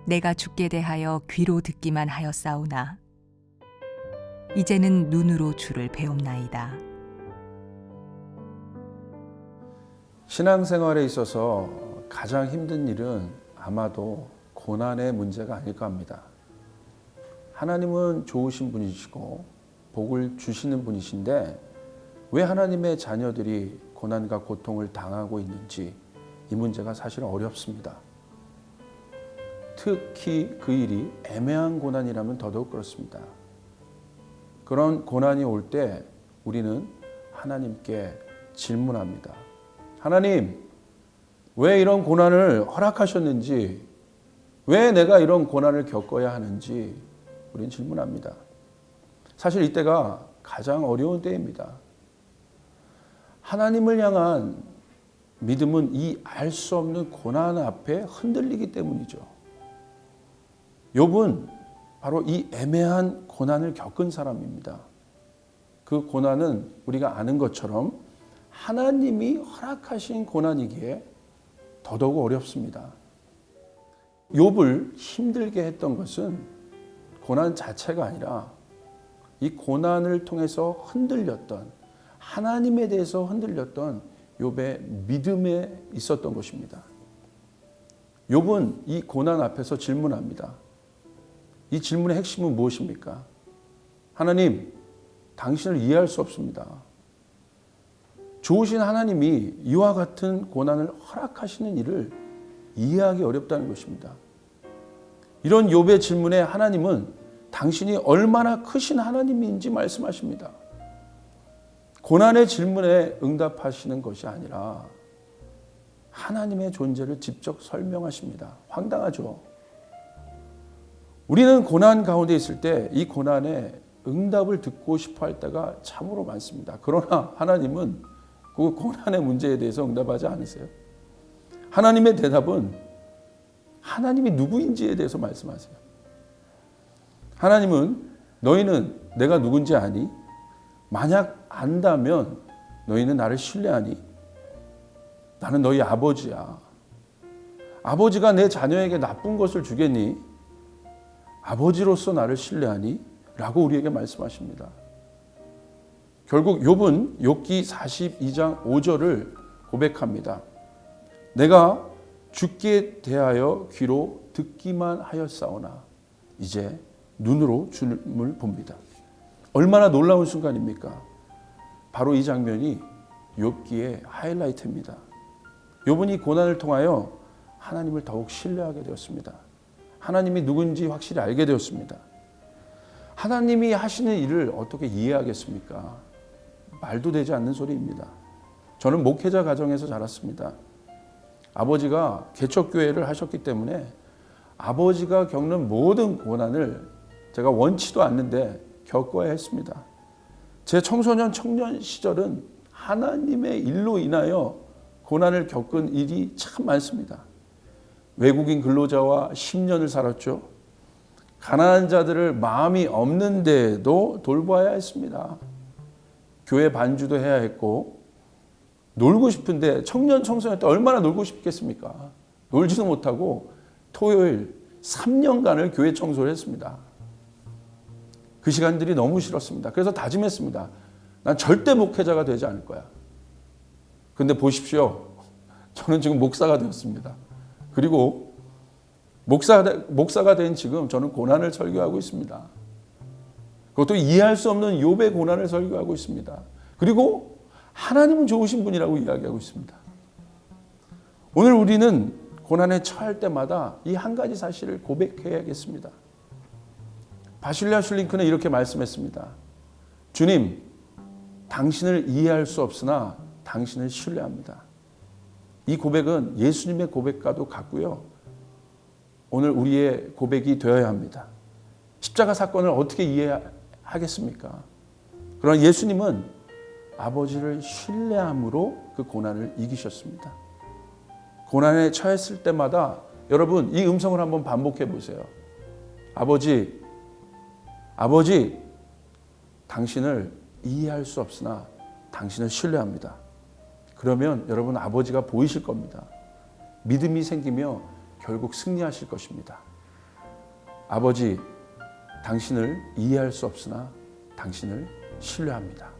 내가 주께 대하여 귀로 듣기만 하였사오나 이제는 눈으로 주를 배움나이다. 신앙생활에 있어서 가장 힘든 일은 아마도 고난의 문제가 아닐까 합니다. 하나님은 좋으신 분이시고 복을 주시는 분이신데 왜 하나님의 자녀들이 고난과 고통을 당하고 있는지 이 문제가 사실 어렵습니다. 특히 그 일이 애매한 고난이라면 더더욱 그렇습니다. 그런 고난이 올 때 우리는 하나님께 질문합니다. 하나님, 왜 이런 고난을 허락하셨는지, 왜 내가 이런 고난을 겪어야 하는지 우리는 질문합니다. 사실 이때가 가장 어려운 때입니다. 하나님을 향한 믿음은 이 알 수 없는 고난 앞에 흔들리기 때문이죠. 욥은 바로 이 애매한 고난을 겪은 사람입니다. 그 고난은 우리가 아는 것처럼 하나님이 허락하신 고난이기에 더더욱 어렵습니다. 욥을 힘들게 했던 것은 고난 자체가 아니라 이 고난을 통해서 흔들렸던, 하나님에 대해서 흔들렸던 욥의 믿음에 있었던 것입니다. 욥은 이 고난 앞에서 질문합니다. 이 질문의 핵심은 무엇입니까? 하나님, 당신을 이해할 수 없습니다. 좋으신 하나님이 이와 같은 고난을 허락하시는 일을 이해하기 어렵다는 것입니다. 이런 욥의 질문에 하나님은 당신이 얼마나 크신 하나님인지 말씀하십니다. 고난의 질문에 응답하시는 것이 아니라 하나님의 존재를 직접 설명하십니다. 황당하죠? 우리는 고난 가운데 있을 때 이 고난에 응답을 듣고 싶어 할 때가 참으로 많습니다. 그러나 하나님은 그 고난의 문제에 대해서 응답하지 않으세요. 하나님의 대답은 하나님이 누구인지에 대해서 말씀하세요. 하나님은 너희는 내가 누군지 아니? 만약 안다면 너희는 나를 신뢰하니? 나는 너희 아버지야. 아버지가 내 자녀에게 나쁜 것을 주겠니? 아버지로서 나를 신뢰하니? 라고 우리에게 말씀하십니다. 결국 욥은 욥기 42장 5절을 고백합니다. 내가 주께 대하여 귀로 듣기만 하였사오나 이제 눈으로 주를 봅니다. 얼마나 놀라운 순간입니까? 바로 이 장면이 욥기의 하이라이트입니다. 욥은 이 고난을 통하여 하나님을 더욱 신뢰하게 되었습니다. 하나님이 누군지 확실히 알게 되었습니다. 하나님이 하시는 일을 어떻게 이해하겠습니까? 말도 되지 않는 소리입니다. 저는 목회자 가정에서 자랐습니다. 아버지가 개척교회를 하셨기 때문에 아버지가 겪는 모든 고난을 제가 원치도 않는데 겪어야 했습니다. 제 청소년 청년 시절은 하나님의 일로 인하여 고난을 겪은 일이 참 많습니다. 외국인 근로자와 10년을 살았죠. 가난한 자들을 마음이 없는데도 돌보아야 했습니다. 교회 반주도 해야 했고 놀고 싶은데 청년 청소년 때 얼마나 놀고 싶겠습니까? 놀지도 못하고 토요일 3년간을 교회 청소를 했습니다. 그 시간들이 너무 싫었습니다. 그래서 다짐했습니다. 난 절대 목회자가 되지 않을 거야. 근데 보십시오. 저는 지금 목사가 되었습니다. 그리고 목사가 된 지금 저는 고난을 설교하고 있습니다. 그것도 이해할 수 없는 욥의 고난을 설교하고 있습니다. 그리고 하나님은 좋으신 분이라고 이야기하고 있습니다. 오늘 우리는 고난에 처할 때마다 이 한 가지 사실을 고백해야겠습니다. 바실리아 슐링크는 이렇게 말씀했습니다. 주님, 당신을 이해할 수 없으나 당신을 신뢰합니다. 이 고백은 예수님의 고백과도 같고요. 오늘 우리의 고백이 되어야 합니다. 십자가 사건을 어떻게 이해하겠습니까? 그러나 예수님은 아버지를 신뢰함으로 그 고난을 이기셨습니다. 고난에 처했을 때마다 여러분 이 음성을 한번 반복해 보세요. 아버지, 당신을 이해할 수 없으나 당신을 신뢰합니다. 그러면 여러분 아버지가 보이실 겁니다. 믿음이 생기며 결국 승리하실 것입니다. 아버지, 당신을 이해할 수 없으나 당신을 신뢰합니다.